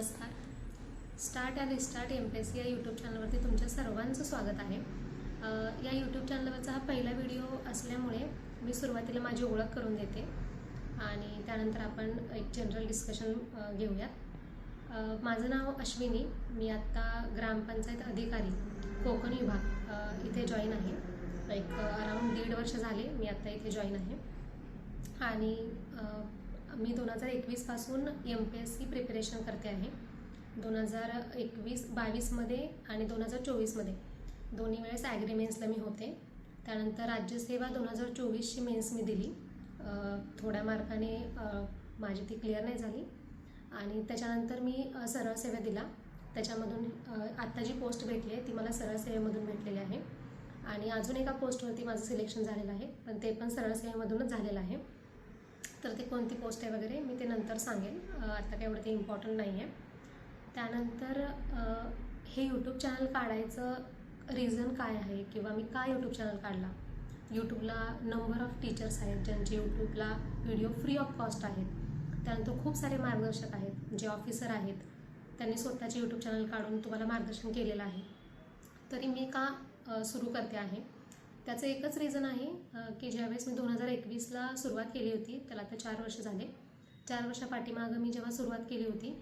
नमस्कार. Start and restart MPSC या YouTube चॅनलवरती तुमच्या सर्वांचं स्वागत आहे. या यूट्यूब चॅनलवरचा हा पहिला व्हिडिओ असल्यामुळे मी सुरुवातीला माझी ओळख करून देते आणि त्यानंतर आपण एक जनरल डिस्कशन घेऊयात. माझं नाव अश्विनी. मी आत्ता ग्रामपंचायत अधिकारी कोकण विभाग इथे जॉईन आहे. एक अराऊंड 1.5 वर्ष झाले मी आत्ता इथे जॉईन आहे आणि मी 2021 पासून MPSC प्रिपरेशन करते आहे. 2022मध्ये आणि 2024मध्ये दोन्ही वेळेस ॲग्रीमेन्सला मी होते. त्यानंतर राज्यसेवा 2024ची मेन्स मी दिली. थोड्या मार्काने माझी ती क्लिअर नाही झाली आणि त्याच्यानंतर मी सरळ सेवा दिला. त्याच्यामधून आत्ता जी पोस्ट भेटली आहे ती मला सरळ सेवेमधून भेटलेली आहे आणि अजून एका पोस्टवरती माझं सिलेक्शन झालेलं आहे, पण ते पण सरळ सेवेमधूनच झालेलं आहे. तर ते कोणती पोस्ट आहे वगैरे मी ते नंतर सांगेन, आता काय एवढं ते इम्पॉर्टंट नाही आहे. त्यानंतर हे यूट्यूब चॅनल काढायचं रिझन काय आहे किंवा मी का यूट्यूब चॅनल काढला. यूट्यूबला नंबर ऑफ टीचर्स आहेत ज्यांचे यूट्यूबला व्हिडिओ फ्री ऑफ कॉस्ट आहेत. त्यानंतर खूप सारे मार्गदर्शक आहेत जे ऑफिसर आहेत, त्यांनी स्वतःचे यूट्यूब चॅनल काढून तुम्हाला मार्गदर्शन केलेलं आहे. तरी मी का सुरू करते आहे त्याचं एकच रिझन आहे की ज्यावेळेस मी 2021ला सुरुवात केली होती, त्याला आता 4 वर्ष झाले. 4 वर्षापाठीमागं मी जेव्हा सुरुवात केली होती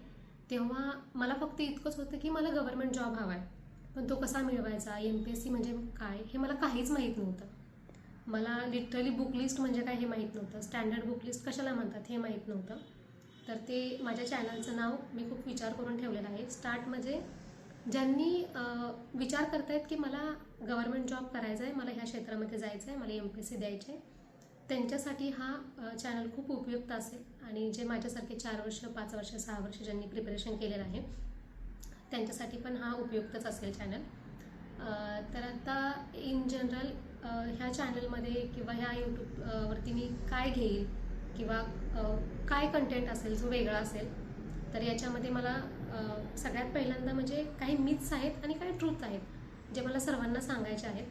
तेव्हा मला फक्त इतकंच होतं की मला गव्हर्नमेंट जॉब हवा आहे, पण तो कसा मिळवायचा, MPSC म्हणजे काय हे मला काहीच माहीत नव्हतं. मला लिटरली बुक लिस्ट म्हणजे काय हे माहीत नव्हतं. स्टँडर्ड बुक लिस्ट कशाला म्हणतात हे माहीत नव्हतं. तर ते माझ्या चॅनलचं नाव मी खूप विचार करून ठेवलेलं आहे. स्टार्ट म्हणजे ज्यांनी विचार करतायत की मला गव्हर्नमेंट जॉब करायचा आहे, मला ह्या क्षेत्रामध्ये जायचं आहे, मला MPSC द्यायचे आहे, त्यांच्यासाठी हा चॅनल खूप उपयुक्त असेल. आणि जे माझ्यासारखे 4 वर्ष 5 वर्ष 6 वर्ष ज्यांनी प्रिपरेशन केलेलं आहे त्यांच्यासाठी पण हा उपयुक्तच असेल चॅनल. तर आता इन जनरल ह्या चॅनलमध्ये किंवा ह्या यूट्यूबवरती मी काय घेईल किंवा काय कंटेंट असेल जो वेगळा असेल, तर याच्यामध्ये मला सगळ्यात पहिल्यांदा म्हणजे काही मिथ्स आहेत आणि काही ट्रूथ आहेत जे मला सर्वांना सांगायचे आहेत.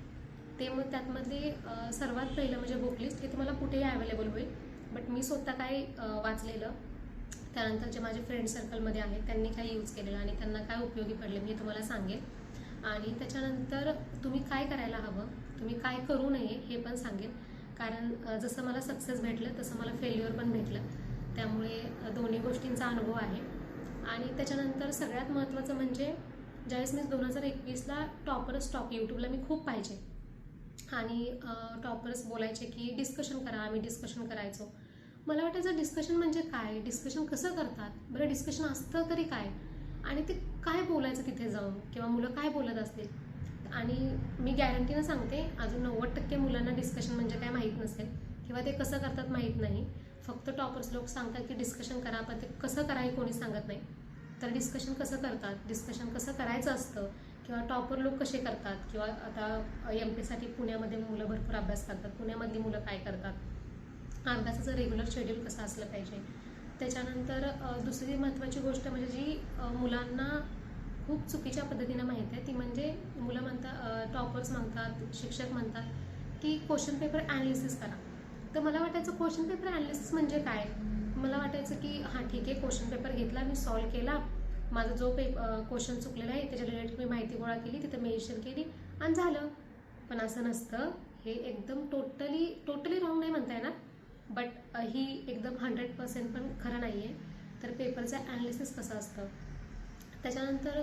ते मग त्यातमधले सर्वात पहिलं म्हणजे बुक लिस्ट हे तुम्हाला कुठेही अवेलेबल होईल, बट मी स्वतः काय वाचलेलं, त्यानंतर जे माझे फ्रेंड सर्कलमध्ये आहेत त्यांनी काय यूज केलेलं आणि त्यांना काय उपयोगी पडले मी हे तुम्हाला सांगेन. आणि त्याच्यानंतर तुम्ही काय करायला हवं, तुम्ही काय करू नये हे पण सांगेन. कारण जसं मला सक्सेस भेटलं तसं मला फेल्युअर पण भेटलं, त्यामुळे दोन्ही गोष्टींचा अनुभव आहे. आणि त्याच्यानंतर सगळ्यात महत्त्वाचं म्हणजे ज्यावेळेस मी 2021ला टॉपर्स यूट्यूबला मी खूप पाहिजे आणि टॉपर्स बोलायचे की डिस्कशन करा, आम्ही डिस्कशन करायचो. मला वाटायचं डिस्कशन म्हणजे काय, डिस्कशन कसं करतात, बरं डिस्कशन असतं तरी काय, आणि ते काय बोलायचं तिथे जाऊन किंवा मुलं काय बोलत असतील. आणि मी गॅरंटीनं सांगते अजून 90% मुलांना डिस्कशन म्हणजे काय माहीत नसेल किंवा ते कसं करतात माहीत नाही. फक्त टॉपर्स लोक सांगतात की डिस्कशन करा, पण ते कसं करा हे कोणी सांगत नाही. तर डिस्कशन कसं करतात, डिस्कशन कसं करायचं असतं किंवा टॉपर लोक कसे करतात, किंवा आता MPसाठी पुण्यामध्ये मुलं भरपूर अभ्यास करतात, पुण्यामधली मुलं काय करतात, अभ्यासाचं रेग्युलर शेड्यूल कसं असलं पाहिजे. त्याच्यानंतर दुसरी महत्त्वाची गोष्ट म्हणजे जी मुलांना खूप चुकीच्या पद्धतीनं माहीत आहे ती म्हणजे मुलं म्हणतात, टॉपर्स म्हणतात, शिक्षक म्हणतात की क्वेश्चन पेपर ॲनालिसिस करा. तर मला वाटायचं क्वेश्चन पेपर ॲनालिसिस म्हणजे काय. मला वाटायचं की हां ठीक आहे, क्वेश्चन पेपर घेतला, मी सॉल्व केला, माझा जो क्वेश्चन चुकलेला आहे त्याच्या रिलेटेड मी माहिती गोळा केली, तिथं मेन्शन केली आणि झालं. पण असं नसतं. हे एकदम टोटली रॉंग नाही म्हणता येणार, बट ही एकदम 100% पण खरं नाही आहे. तर पेपरचं ॲनालिसिस कसं असतं. त्याच्यानंतर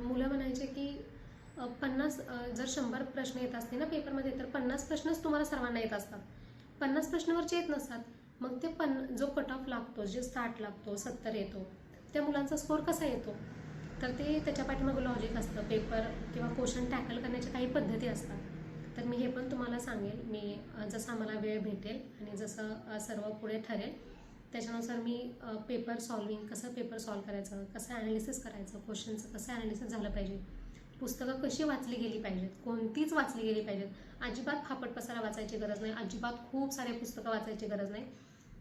मुलं म्हणायचे की 50 जर 100 प्रश्न येत असते ना पेपरमध्ये, तर 50 प्रश्नच तुम्हाला सर्वांना येत असतात, 50 प्रश्नावरचे येत नसतात. मग ते जो कट ऑफ लागतो, जे 60 लागतो, 70 येतो, त्या मुलांचा स्कोअर कसा येतो. तर ते त्याच्या पाठीमागं लॉजिक असतं. पेपर किंवा क्वेश्चन टॅकल करण्याच्या काही पद्धती असतात. तर मी हे पण तुम्हाला सांगेल. मी जसा मला वेळ भेटेल आणि जसं सर्व पुढे ठरेल त्याच्यानुसार मी पेपर सॉल्व करायचं, कसं ॲनालिसिस करायचं, क्वेश्चनचं कसं ॲनालिसिस झालं पाहिजे, पुस्तकं कशी वाचली गेली पाहिजेत, कोणतीच वाचली गेली पाहिजेत. अजिबात फापट पसारा वाचायची गरज नाही, अजिबात खूप सारे पुस्तकं वाचायची गरज नाही.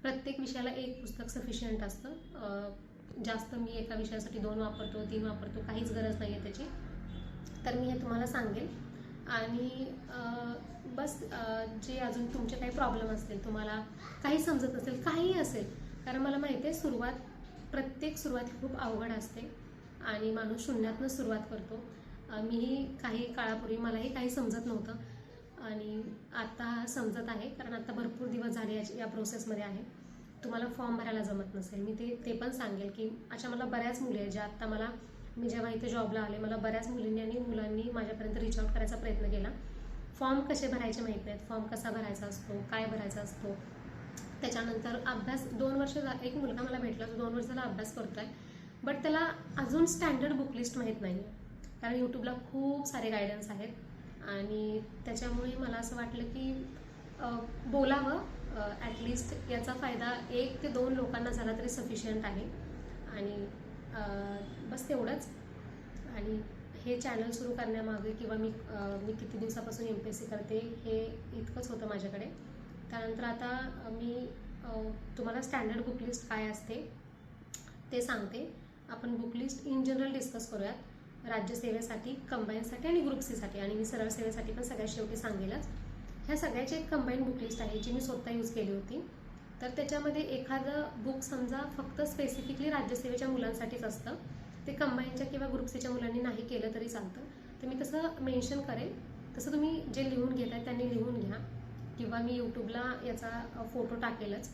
प्रत्येक विषयाला एक पुस्तक सफिशियंट असतं. जास्त मी एका विषयासाठी 2 वापरतो, 3 वापरतो, काहीच गरज नाही आहे त्याची. तर मी हे तुम्हाला सांगेल. आणि बस जे अजून तुमचे काही प्रॉब्लेम असतील, तुम्हाला काही समजत नसेल, काहीही असेल, कारण मला माहिती आहे प्रत्येक सुरुवात खूप अवघड असते. आणि माणूस शून्यातनं सुरुवात करतो. मीही काही काळापूर्वी मलाही काही समजत नव्हतं आणि आता समजत आहे, कारण आता भरपूर दिवस झाले या प्रोसेसमध्ये आहे. तुम्हाला फॉर्म भरायला जमत नसेल, मी ते पण सांगेल की अशा मला बऱ्याच मुली आहेत ज्या आत्ता मी जेव्हा इथे जॉबला आले, मला बऱ्याच मुलींनी आणि मुलांनी माझ्यापर्यंत रीच आउट करायचा प्रयत्न केला. फॉर्म कसे भरायचे माहीत नाहीत, फॉर्म कसा भरायचा असतो, काय भरायचा असतो. त्याच्यानंतर अभ्यास 2 वर्ष एक मुलगा मला भेटला जो 2 वर्ष झाला अभ्यास करतो आहे, बट त्याला अजून स्टँडर्ड बुक लिस्ट माहीत नाही आहे. कारण यूट्यूबला खूप सारे गायडन्स आहेत आणि त्याच्यामुळे मला असं वाटलं की बोलावं. ॲटलिस्ट याचा फायदा 1 ते 2 लोकांना झाला तरी सफिशियंट आहे आणि बस तेवढंच. आणि हे चॅनल सुरू करण्यामागे किंवा मी किती दिवसापासून MPSC करते हे इतकंच होतं माझ्याकडे. त्यानंतर आता मी तुम्हाला स्टँडर्ड बुक लिस्ट काय असते ते सांगते. आपण book list in general discuss करूयात, राज्यसेवेसाठी, कंबाईनसाठी आणि ग्रुप सीसाठी, आणि मी सरळ सेवेसाठी पण सगळ्यात शेवटी सांगेलच. ह्या सगळ्याची एक कंबाईन बुक लिस्ट आहे जी मी स्वतः यूज केली होती. तर त्याच्यामध्ये एखादं बुक समजा फक्त स्पेसिफिकली राज्यसेवेच्या मुलांसाठीच असतं, ते कंबाईनच्या किंवा ग्रुप सीच्या मुलांनी नाही केलं तरी चालतं. तर मी तसं मेन्शन करेन, तसं तुम्ही जे लिहून घेताय त्यांनी लिहून घ्या किंवा मी यूट्यूबला याचा फोटो टाकेलच.